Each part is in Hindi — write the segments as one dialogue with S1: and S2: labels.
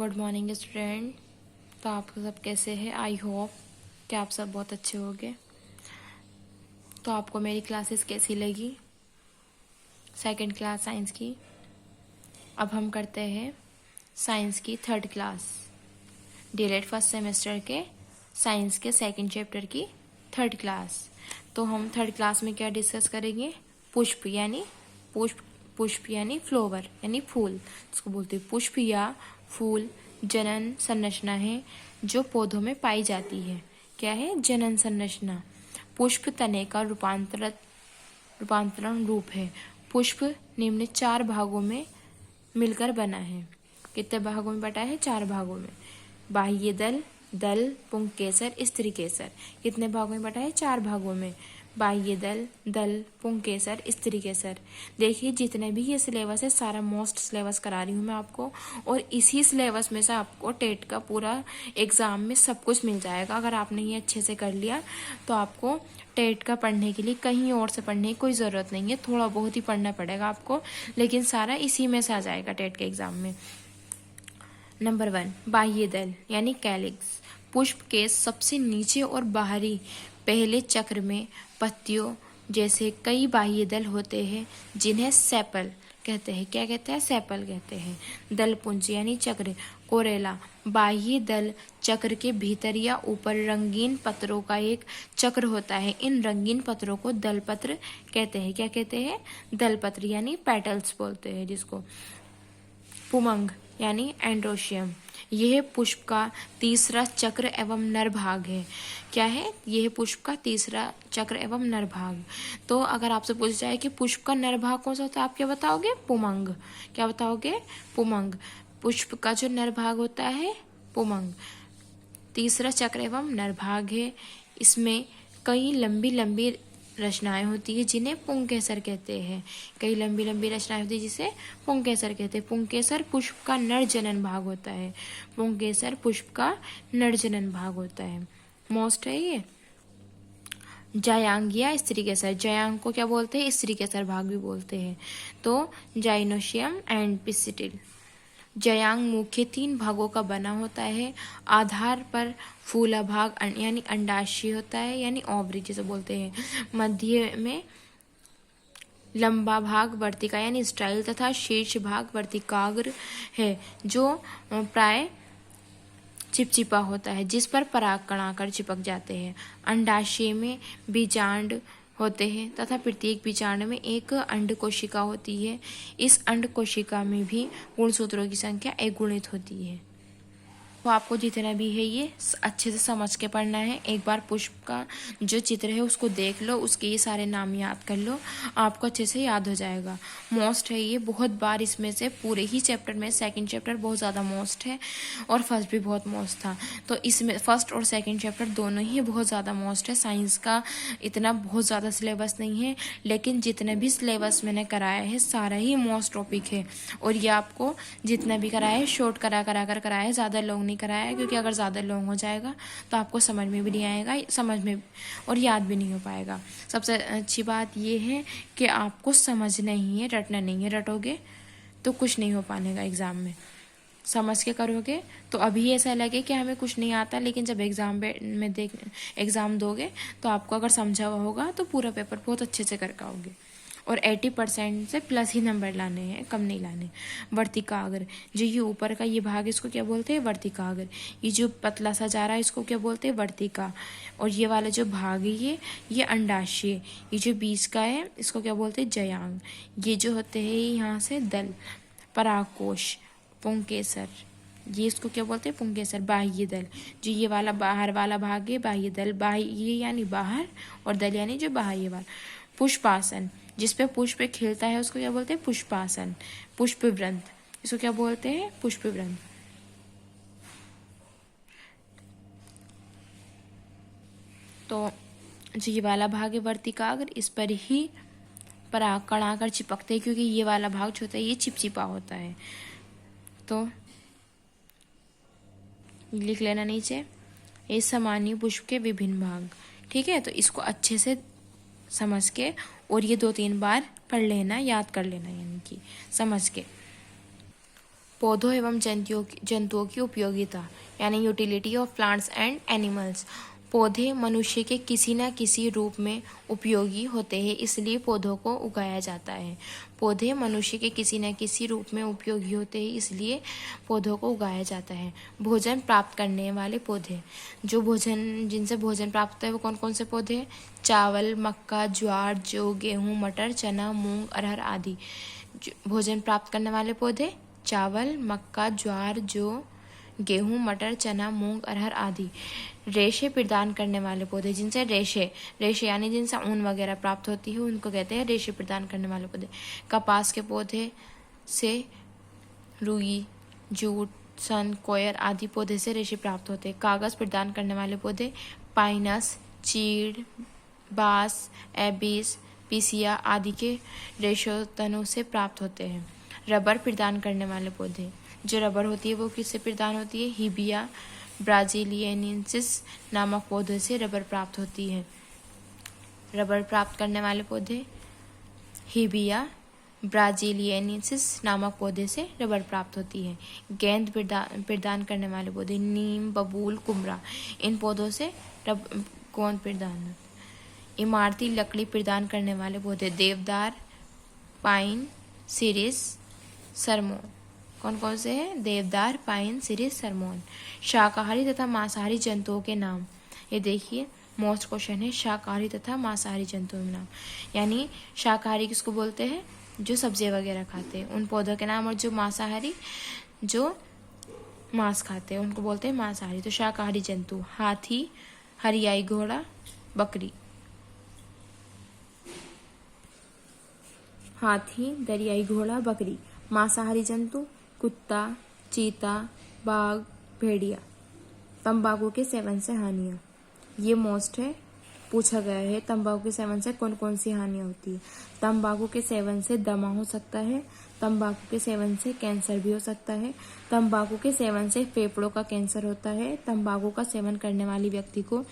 S1: Good morning student. तो आप सब कैसे हैं? आई होप कि आप सब बहुत अच्छे होंगे। तो आपको मेरी क्लासेस कैसी लगी? सेकंड क्लास साइंस की। अब हम करते हैं साइंस की third class, DElEd first semester के साइंस के सेकंड चैप्टर की थर्ड क्लास। तो हम थर्ड क्लास में क्या डिस्कस करेंगे? पुष्प यानी पुष्प यानी फ्लावर यानी फूल, जिसको बोलते हैं पुष्प या फूल जनन संरचना है जो पौधों में पाई जाती है। क्या है? जनन संरचना। पुष्प तने का रूपांतरण रूप है। पुष्प निम्न 4 भागों में मिलकर बना है। कितने भागों में बटा है? 4 भागों में। बाह्य दल, दल, पुंकेसर, स्त्री केसर। कितने भागों में बटा है? 4 भागों में। बाह्य दल, दल, पुंकेसर, स्त्री केसर। देखिए जितने भी ये सिलेबस है सारा मोस्ट सिलेबस करा रही हूँ मैं आपको, और इसी सिलेबस में से आपको टेट का पूरा एग्जाम में सब कुछ मिल जाएगा। अगर आपने ये अच्छे से कर लिया तो आपको टेट का पढ़ने के लिए कहीं और से पढ़ने की कोई ज़रूरत नहीं है। थोड़ा बहुत ही पढ़ना पड़ेगा आपको, लेकिन सारा इसी में से आ जाएगा टेट के एग्जाम में। नंबर 1, बाह्य दल यानी कैलिक्स। पुष्प के सबसे नीचे और बाहरी पहले चक्र में पत्तियों जैसे कई बाह्य दल होते हैं जिन्हें सेपल कहते हैं। क्या कहते हैं? सेपल कहते हैं। दलपुंज यानी चक्र, कोरेला। बाह्य दल चक्र के भीतर या ऊपर रंगीन पत्रों का एक चक्र होता है। इन रंगीन पत्रों को दलपत्र कहते हैं। क्या कहते हैं? दलपत्र यानी पेटल्स बोलते हैं जिसको। पुमंग यानी एंड्रोशियम। यह पुष्प का तीसरा चक्र एवं नर भाग है। क्या है? यह पुष्प का तीसरा चक्र एवं नर भाग। तो अगर आपसे पूछा जाए कि पुष्प का नर भाग कौन सा होता है, आप क्या बताओगे? पुमंग। क्या बताओगे? पुमंग। पुष्प का जो नर भाग होता है पुमंग। तीसरा चक्र एवं नर भाग है। इसमें कई लंबी लंबी रचनाएं होती है जिन्हें पुंकेसर कहते हैं। कई लंबी लंबी रचनाएं होती है जिसे पुंकेसर कहते हैं। पुंकेसर पुष्प का नर जनन भाग होता है। पुंकेसर पुष्प का नर जनन भाग होता है। मोस्ट है ये। जायांग या स्त्री केसर। जायांग को क्या बोलते हैं? स्त्री केसर भाग भी बोलते हैं। तो जाइनोशियम एंड पिस्टिल। जयांग मुख्य 3 भागों का बना होता है। आधार पर फूला भाग यानी अंडाशय होता है, यानी ओवरी जिसे बोलते हैं। मध्य में लंबा भाग वर्तिका यानी स्टाइल तथा शीर्ष भाग वर्तिकाग्र है जो प्राय चिपचिपा होता है, जिस पर परागकण आकर चिपक जाते हैं। अंडाशय में बीजांड होते हैं तथा प्रत्येक बीजांड में एक अंड कोशिका होती है। इस अंड कोशिका में भी गुणसूत्रों की संख्या अगुणित होती है। तो आपको जितना भी है ये अच्छे से समझ के पढ़ना है। एक बार पुष्प का जो चित्र है उसको देख लो, उसके ये सारे नाम याद कर लो, आपको अच्छे से याद हो जाएगा। मोस्ट है ये, बहुत बार इसमें से पूरे ही चैप्टर में सेकंड चैप्टर बहुत ज़्यादा मोस्ट है और फर्स्ट भी बहुत मोस्ट था। तो इसमें फर्स्ट और सेकंड चैप्टर दोनों ही बहुत ज़्यादा मोस्ट है। साइंस का इतना बहुत ज़्यादा सिलेबस नहीं है, लेकिन जितने भी सिलेबस मैंने कराया है सारा ही मोस्ट टॉपिक है। और ये आपको जितना भी कराया है शॉर्ट कराया है, ज़्यादा लॉन्ग नहीं कराया है, क्योंकि अगर ज़्यादा लॉन्ग हो जाएगा तो आपको समझ में भी नहीं आएगा, समझ में और याद भी नहीं हो पाएगा। सबसे अच्छी बात ये है कि आपको समझना ही है, रटना नहीं है। रटोगे तो कुछ नहीं हो पाएगा एग्ज़ाम में। समझ के करोगे तो अभी ऐसा लगे कि हमें कुछ नहीं आता, लेकिन जब एग्ज़ाम दोगे तो आपको अगर समझा हुआ होगा तो पूरा पेपर बहुत अच्छे से कर पाओगे। और 80% से प्लस ही नंबर लाने हैं, कम नहीं लाने। वर्तिकाग्र, जो ये ऊपर का ये भाग इसको क्या बोलते हैं? वर्तिकाग्र। ये जो पतला सा जा रहा है इसको क्या बोलते हैं? वर्तिका। और ये वाला जो भाग है ये अंडाशय। ये जो बीच का है इसको क्या बोलते हैं? जयांग। ये जो होते हैं यहाँ से दल, परागकोश, पुंकेसर। ये इसको क्या बोलते हैं? पुंकेसर। बाह्य दल, जो ये वाला बाहर वाला भाग है बाह्य दल। बाह्य यानी बाहर और दल यानी जो बाह्य वाला। पुष्पासन, जिसपे पुष्प खिलता है उसको क्या बोलते हैं? पुष्पासन। पुष्पवृंत, इसको क्या बोलते हैं? पुष्पवृंत। तो जो ये वाला भाग है वर्तिकाग्र, इस पर ही परागकण आकर चिपकते हैं, क्योंकि ये वाला भाग जो होता है ये चिपचिपा होता है। तो लिख लेना नीचे, ये सामान्य पुष्प के विभिन्न भाग। ठीक है, तो इसको अच्छे से समझ के और ये 2-3 बार पढ़ लेना, याद कर लेना, यानी कि समझ के। पौधों एवं जंतुओं की उपयोगिता यानी utility of plants and animals. पौधे मनुष्य के किसी न किसी रूप में उपयोगी होते हैं, इसलिए पौधों को उगाया जाता है। पौधे मनुष्य के किसी न किसी रूप में उपयोगी होते हैं, इसलिए पौधों को उगाया जाता है। भोजन प्राप्त करने वाले पौधे, जिनसे भोजन प्राप्त होता है वो कौन कौन से पौधे हैं? चावल, मक्का, ज्वार, जौ, गेहूँ, मटर, चना, मूंग, अरहर आदि। भोजन प्राप्त करने वाले पौधे चावल, मक्का, ज्वार, जौ, गेहूँ, मटर, चना, मूंग, अरहर आदि। रेशे प्रदान करने वाले पौधे, जिनसे रेशे यानी जिनसे ऊन वगैरह प्राप्त होती है, उनको कहते हैं रेशे प्रदान करने वाले पौधे। कपास के पौधे से रुई, जूट, सन, कोयर आदि पौधे से रेशे प्राप्त होते हैं। कागज प्रदान करने वाले पौधे पाइनस, चीड़, बांस, एबिस, पिसिया आदि के रेशोतनों से प्राप्त होते हैं। रबर प्रदान करने वाले पौधे, जो रबर होती है वो किससे प्रदान होती है? हिबिया ब्राजीलियनेंसिस नामक पौधे से रबर प्राप्त होती है। रबर प्राप्त करने वाले पौधे हिबिया ब्राजीलियनेंसिस नामक पौधे से रबर प्राप्त होती है। गेंद प्रदान करने वाले पौधे नीम, बबूल, कुमड़ा, इन पौधों से गोंद प्रदान होती है। इमारती लकड़ी प्रदान करने वाले पौधे देवदार, पाइन, सिरिस, सरमोन। कौन कौन से हैं? देवदार, पाइन, सिरिस, सरमोन। शाकाहारी तथा मांसाहारी जंतुओं के नाम, ये देखिए मोस्ट क्वेश्चन है। शाकाहारी तथा मांसाहारी जंतुओं के नाम, यानी शाकाहारी किसको बोलते हैं? जो सब्जियां वगैरह खाते हैं उन पौधों के नाम, और जो मांसाहारी जो मांस खाते हैं उनको बोलते हैं मांसाहारी। तो शाकाहारी जंतु हाथी, हरियाई घोड़ा, बकरी। हाथी, दरियाई घोड़ा, बकरी। मांसाहारी जंतु कुत्ता, चीता, बाघ, भेड़िया। तंबाकू के सेवन से हानियाँ, ये मोस्ट है, पूछा गया है तंबाकू के सेवन से कौन कौन सी हानियाँ होती है। तंबाकू के सेवन से दमा हो सकता है, तंबाकू के सेवन से कैंसर भी हो सकता है, तंबाकू के सेवन से फेफड़ों का कैंसर होता है, तंबाकू का सेवन करने वाली व्यक्ति को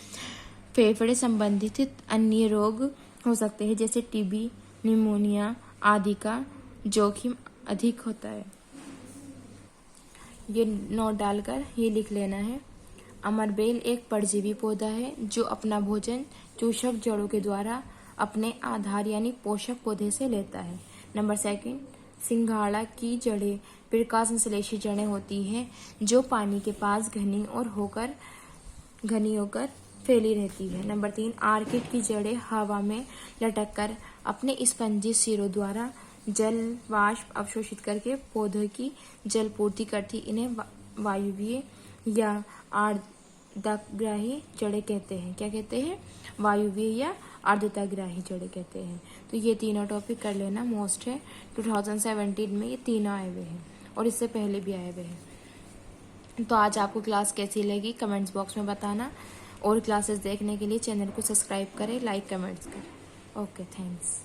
S1: फेफड़े संबंधित अन्य रोग हो सकते हैं, जैसे टीबी, निमोनिया आदि का जोखिम अधिक होता है। ये नोट डालकर ये लिख लेना है। अमरबेल एक परजीवी पौधा है जो अपना भोजन चूषक जड़ों के द्वारा अपने आधार यानी पोषक पौधे से लेता है। नंबर 2, सिंघाड़ा की जड़ें प्रकाश संश्लेषी जड़ें होती हैं जो पानी के पास घनी होकर फैली रहती है। नंबर 3, आर्किड की जड़ें हवा में लटककर अपने स्पंजी सिरों द्वारा जल वाष्प अवशोषित करके पौधों की जल पूर्ति करती। इन्हें वायुवीय या आर्द्रताग्राही जड़ें कहते हैं। क्या कहते हैं? वायुवीय या आर्द्रताग्राही जड़ें कहते हैं। तो ये तीनों टॉपिक कर लेना, मोस्ट है। 2017 में ये तीनों आए हुए हैं और इससे पहले भी आए हुए हैं। तो आज आपको क्लास कैसी लगी कमेंट्स बॉक्स में बताना, और क्लासेस देखने के लिए चैनल को सब्सक्राइब करें, लाइक कमेंट्स करें। Okay, thanks.